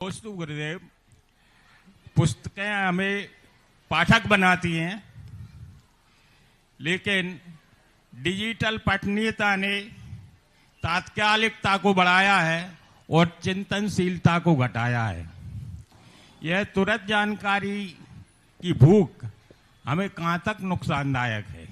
दोस्तों गुरुदेव, पुस्तकें हमें पाठक बनाती हैं, लेकिन डिजिटल पठनीयता ने तात्कालिकता को बढ़ाया है और चिंतनशीलता को घटाया है। यह तुरंत जानकारी की भूख हमें कहाँ तक नुकसानदायक है।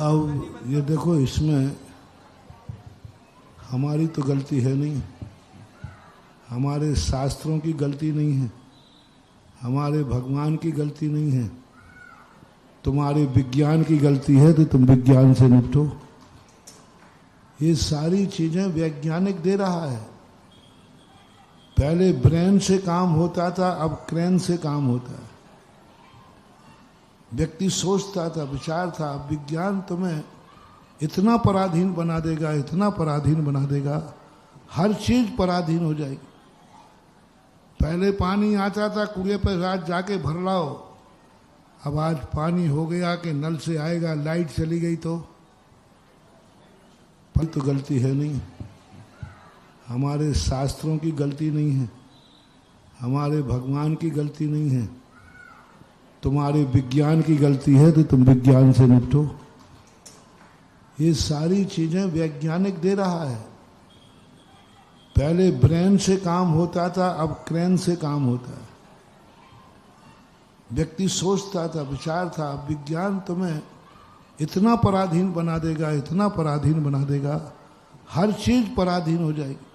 अब ये देखो, इसमें हमारी तो गलती है नहीं, हमारे शास्त्रों की गलती नहीं है, हमारे भगवान की गलती नहीं है, तुम्हारे विज्ञान की गलती है तो तुम विज्ञान से निपटो। ये सारी चीजें वैज्ञानिक दे रहा है। पहले ब्रेन से काम होता था, अब क्रेन से काम होता है। व्यक्ति सोचता था, विचार था, विज्ञान तुम्हें इतना पराधीन बना देगा, इतना पराधीन बना देगा, हर चीज पराधीन हो जाएगी। पहले पानी आता था कुएं पर रात जाके भर लाओ, अब आज पानी हो गया कि नल से आएगा, लाइट चली गई तो गलती है नहीं, हमारे शास्त्रों की गलती नहीं है, हमारे भगवान की गलती नहीं है, तुम्हारे विज्ञान की गलती है तो तुम विज्ञान से निपटो। ये सारी चीजें वैज्ञानिक दे रहा है। पहले ब्रेन से काम होता था, अब क्रेन से काम होता है। व्यक्ति सोचता था, विचार था, विज्ञान तुम्हें इतना पराधीन बना देगा, इतना पराधीन बना देगा, हर चीज पराधीन हो जाएगी।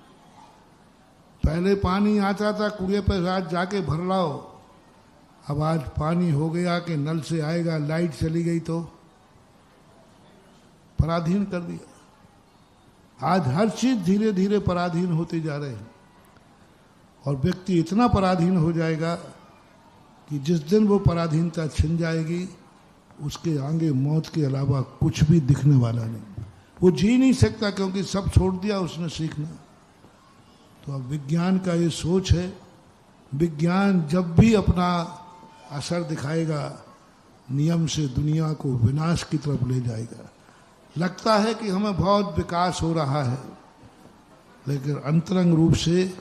पहले पानी आता था कुएं पर रात जाके भर लाओ, अब आज पानी हो गया कि नल से आएगा, लाइट चली गई तो पराधीन कर दिया। आज हर चीज धीरे धीरे पराधीन होती जा रहे हैं और व्यक्ति इतना पराधीन हो जाएगा कि जिस दिन वो पराधीनता छिन जाएगी, उसके आगे मौत के अलावा कुछ भी दिखने वाला नहीं। वो जी नहीं सकता, क्योंकि सब छोड़ दिया उसने सीखना। तो अब विज्ञान का ये सोच है, विज्ञान जब भी अपना असर दिखाएगा, नियम से दुनिया को विनाश की तरफ ले जाएगा। लगता है कि हमें बहुत विकास हो रहा है, लेकिन अंतरंग रूप से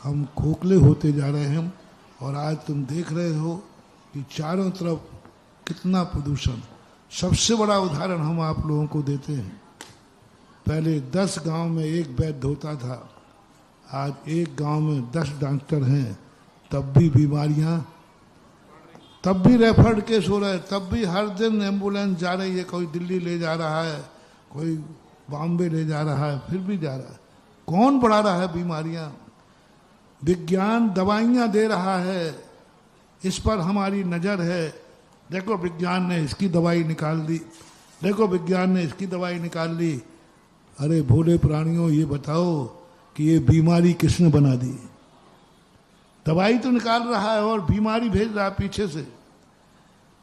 हम खोखले होते जा रहे हैं। और आज तुम देख रहे हो कि चारों तरफ कितना प्रदूषण। सबसे बड़ा उदाहरण हम आप लोगों को देते हैं। पहले 10 गांव में एक वैद्य होता था, आज एक गांव में 10 डॉक्टर हैं, तब भी बीमारियां, तब भी रेफर्ड केस हो रहा है, तब भी हर दिन एम्बुलेंस जा रही है, कोई दिल्ली ले जा रहा है, कोई बॉम्बे ले जा रहा है, फिर भी जा रहा है। कौन बढ़ा रहा है बीमारियां? विज्ञान दवाइयां दे रहा है, इस पर हमारी नजर है। देखो विज्ञान ने इसकी दवाई निकाल दी, देखो विज्ञान ने इसकी दवाई निकाल ली। अरे भोले प्राणियों, ये बताओ कि ये बीमारी किसने बना दी? दवाई तो निकाल रहा है और बीमारी भेज रहा है पीछे से।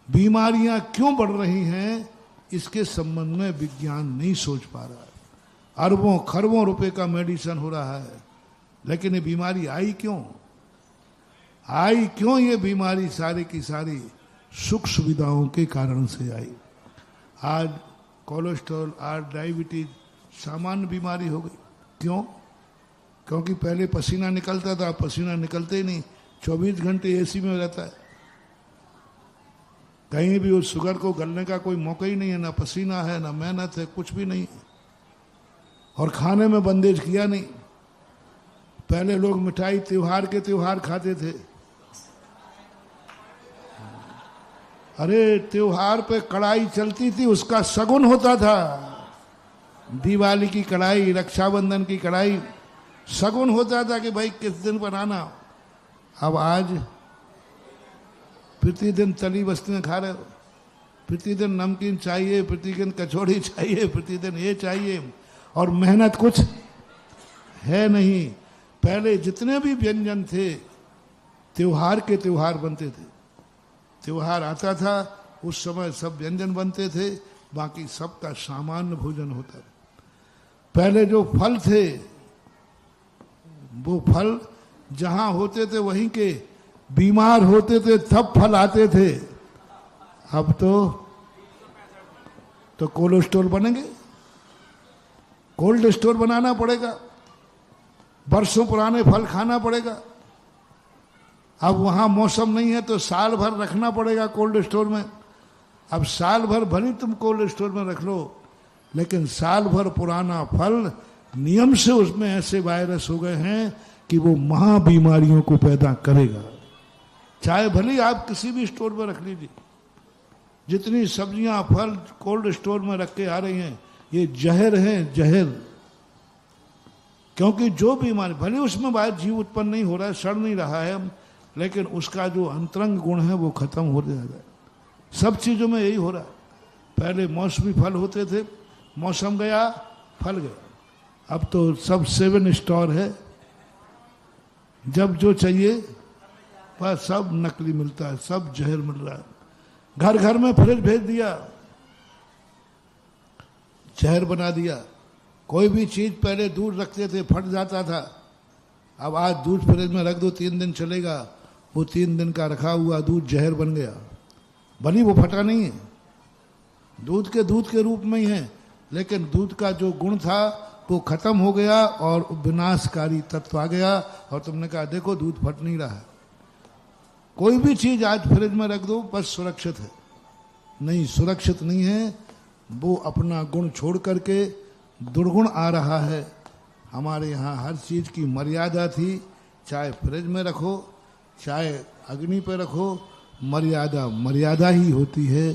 बीमारियां क्यों बढ़ रही हैं, इसके संबंध में विज्ञान नहीं सोच पा रहा है। अरबों खरबों रुपए का मेडिसिन हो रहा है, लेकिन ये बीमारी आई क्यों? आई क्यों ये बीमारी? सारी की सारी सुख सुविधाओं के कारण से आई। आज कोलेस्ट्रॉल, आज डायबिटीज सामान्य बीमारी हो गई। क्यों? क्योंकि पहले पसीना निकलता था, पसीना निकलते ही नहीं, 24 घंटे एसी में रहता है, कहीं भी उस शुगर को गलने का कोई मौका ही नहीं है, ना पसीना है, ना मेहनत है, कुछ भी नहीं। और खाने में बंदेज किया नहीं। पहले लोग मिठाई त्योहार के त्योहार खाते थे। अरे त्योहार पे कढ़ाई चलती थी, उसका शगुन होता था। दिवाली की कढ़ाई, रक्षाबंधन की कढ़ाई, शगुन होता था कि भाई किस दिन बनाना। अब आज प्रतिदिन तली वस्तुएं खा रहे हो, प्रतिदिन नमकीन चाहिए, प्रतिदिन कचौड़ी चाहिए, प्रतिदिन ये चाहिए, और मेहनत कुछ है नहीं। पहले जितने भी व्यंजन थे, त्योहार के त्योहार बनते थे। त्योहार आता था, उस समय सब व्यंजन बनते थे, बाकी सबका सामान्य भोजन होता था। पहले जो फल थे, वो फल जहां होते थे वहीं के बीमार होते थे तब फल आते थे, अब तो कोल्ड स्टोर बनेंगे, कोल्ड स्टोर बनाना पड़ेगा, बरसों पुराने फल खाना पड़ेगा। अब वहां मौसम नहीं है तो साल भर रखना पड़ेगा कोल्ड स्टोर में। अब साल भर भली तुम कोल्ड स्टोर में रख लो, लेकिन साल भर पुराना फल नियम से उसमें ऐसे वायरस हो गए हैं कि वो महा बीमारियों को पैदा करेगा। चाहे भले आप किसी भी स्टोर में रख लीजिए, जितनी सब्जियां फल कोल्ड स्टोर में रख के आ रही हैं, ये जहर है, जहर। क्योंकि जो बीमारी भले उसमें बाहर जीव उत्पन्न नहीं हो रहा है, सड़ नहीं रहा है, लेकिन उसका जो अंतरंग गुण है वो खत्म हो जा रहा है। सब चीजों में यही हो रहा है। पहले मौसमी फल होते थे, मौसम गया फल गया। अब तो सब 7 स्टार है, जब जो चाहिए बस सब नकली मिलता है, सब जहर मिल रहा है। घर घर में फ्रिज भेज दिया, जहर बना दिया। कोई भी चीज पहले दूध रखते थे फट जाता था, अब आज दूध फ्रिज में रख दो 3 दिन चलेगा, वो 3 दिन का रखा हुआ दूध जहर बन गया। भली वो फटा नहीं है, दूध के रूप में ही है, लेकिन दूध का जो गुण था वो खत्म हो गया और विनाशकारी तत्व आ गया, और तुमने कहा देखो दूध फट नहीं रहा है। कोई भी चीज आज फ्रिज में रख दो बस सुरक्षित है, नहीं सुरक्षित नहीं है, वो अपना गुण छोड़ करके दुर्गुण आ रहा है। हमारे यहाँ हर चीज की मर्यादा थी, चाहे फ्रिज में रखो चाहे अग्नि पे रखो, मर्यादा मर्यादा ही होती है।